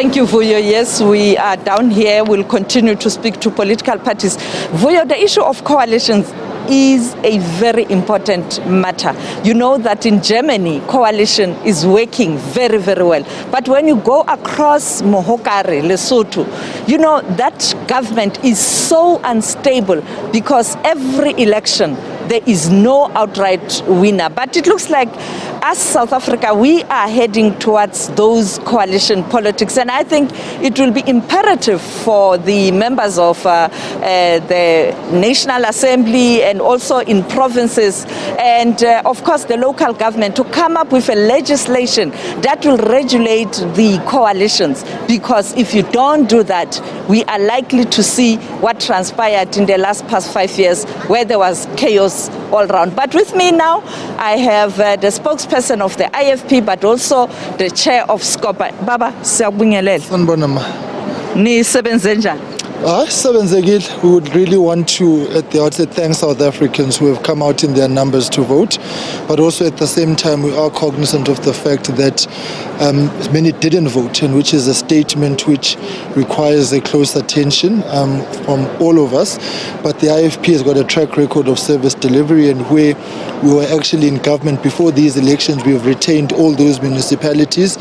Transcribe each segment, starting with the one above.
Thank you, Vuyo. Yes, we are down here. We'll continue to speak to political parties. Vuyo, the issue of coalitions is a very important matter. You know that in Germany, coalition is working very, very well. But when you go across Mohokare, Lesotho, you know that government is so unstable because every election there is no outright winner. But it looks like as South Africa, we are heading towards those coalition politics. And I think it will be imperative for the members of the National Assembly and also in provinces and of course the local government to come up with a legislation that will regulate the coalitions. Because if you don't do that, we are likely to see what transpired in the past 5 years where there was chaos all around. But with me now, I have the spokesperson of the IFP, but also the chair of SCOPA. Baba, siyabingelela. Sanibonama. Nisebenze njani? Sebenzekile. We would really want to, at the outset, thank South Africans who have come out in their numbers to vote. But also at the same time, we are cognizant of the fact that many didn't vote, and which is a statement which requires a close attention from all of us. But the IFP has got a track record of service delivery, and where we were actually in government before these elections, we have retained all those municipalities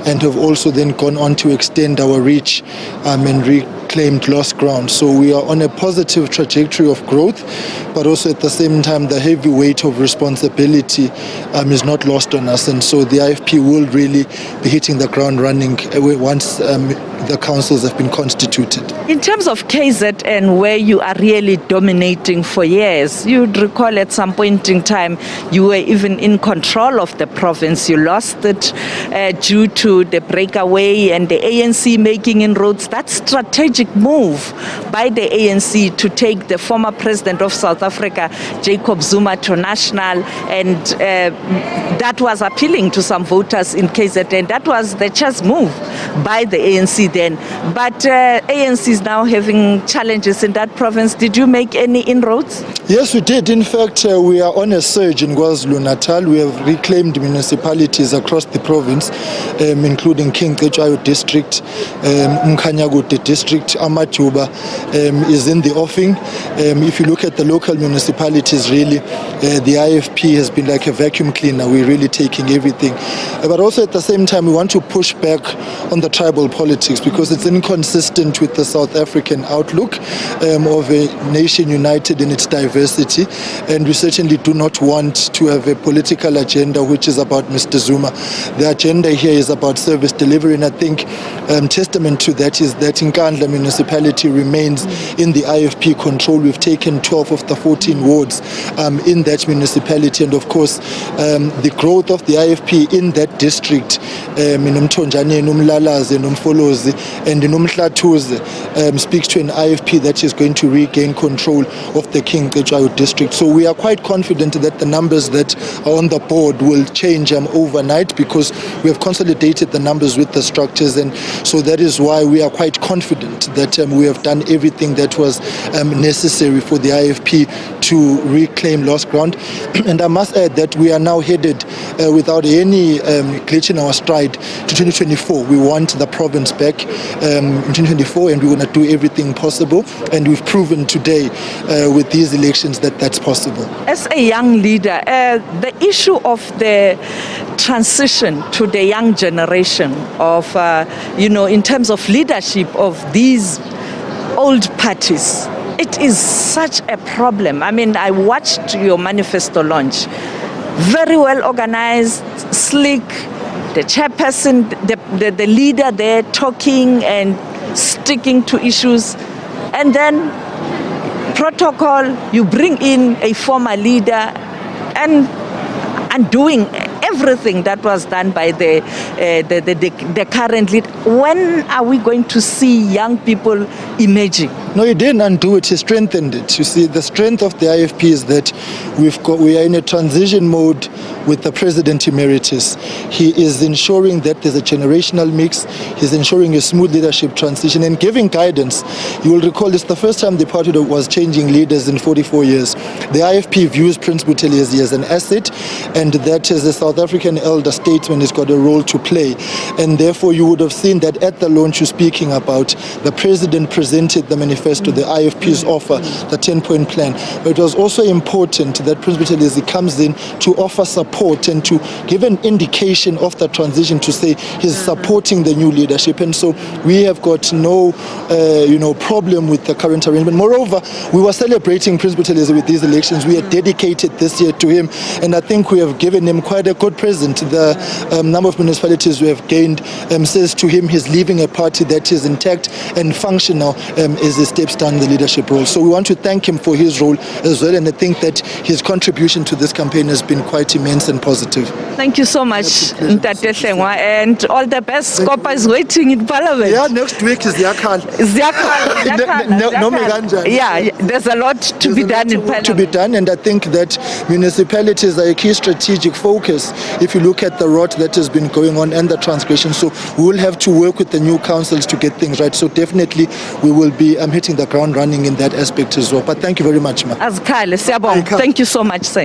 and have also then gone on to extend our reach and reclaimed lost ground. So we are on a positive trajectory of growth, but also at the same time the heavy weight of responsibility is not lost on us, and so the IFP will really be hitting the ground running once the councils have been constituted. In terms of KZN, where you are really dominating for years, you'd recall at some point in time you were even in control of the province. You lost it due to the breakaway and the ANC making inroads. That strategic move by the ANC to take the former president of South Africa, Jacob Zuma, to national, and that was appealing to some voters in KZN. That was the chess move by the ANC then. But ANC is now having challenges in that province. Did you make any inroads? Yes, we did. In fact, we are on a surge in KwaZulu-Natal. We have reclaimed municipalities across the province, including Clinched district, Mkhuleko district, Amajuba is in the offing. If you look at the local municipalities, really, the IFP has been like a vacuum cleaner. We're really taking everything. But also at the same time, we want to push back on the tribal politics because it's inconsistent with the South African outlook of a nation united in its diversity. And we certainly do not want to have a political agenda which is about Mr. Zuma. The agenda here is about service delivery, and I think testament to that is that Nkandla municipality remains in the IFP control. We've taken 12 of the 14 wards in that municipality, and of course the growth of the IFP in that district, Nomthonjane, Nomlalazi, Nomfolozi, and Nomhlathuze speaks to an IFP that is going to regain control of the Clinched district. So we are quite confident that the numbers that are on the board will change overnight because we have consolidated the numbers with the structures, and so that is why we are quite confident that we have done everything that was necessary for the IFP to reclaim lost ground. And I must add that we are now headed without any glitch in our stride to 2024. We want the province back in 2024, and we're going to do everything possible, and we've proven today with these elections that that's possible. As a young leader, the issue of the transition to the young generation of, in terms of leadership of these old parties, it is such a problem. I mean, I watched your manifesto launch. Very well organized, slick, the chairperson, the leader there talking and sticking to issues. And then protocol, you bring in a former leader and doing everything that was done by the current leader. When are we going to see young people emerging? No, he didn't undo it, he strengthened it. You see, the strength of the IFP is that we are in a transition mode with the President Emeritus. He is ensuring that there's a generational mix, he's ensuring a smooth leadership transition and giving guidance. You will recall it's the first time the party was changing leaders in 44 years. The IFP views Prince Buthelezi as an asset, and that as a South African elder statesman has got a role to play. And therefore, you would have seen that at the launch you're speaking about, the president presented the manifesto, the IFP's offer, the 10-point plan. But it was also important that Prince Buthelezi comes in to offer support and to give an indication of the transition, to say he's supporting the new leadership. And so we have got no problem with the current arrangement. Moreover, we were celebrating Prince Buthelezi with these elections. We are dedicated this year to him, and I think we have given him quite a good present. The number of municipalities we have gained says to him he's leaving a party that is intact and functional as he steps down the leadership role. So we want to thank him for his role as well, and I think that his contribution to this campaign has been quite immense and positive. Thank you so much, Mkhuleko Hlengwa, and all the best. Scopa is waiting in Parliament. Yeah, next week is Yakal. Yeah, there's a lot to be done in Parliament. To be done, and I think that municipalities are a key strategic focus if you look at the rot that has been going on and the transgression. So we will have to work with the new councils to get things right. So definitely we will be hitting the ground running in that aspect as well. But thank you very much, ma. Thank you so much, sir.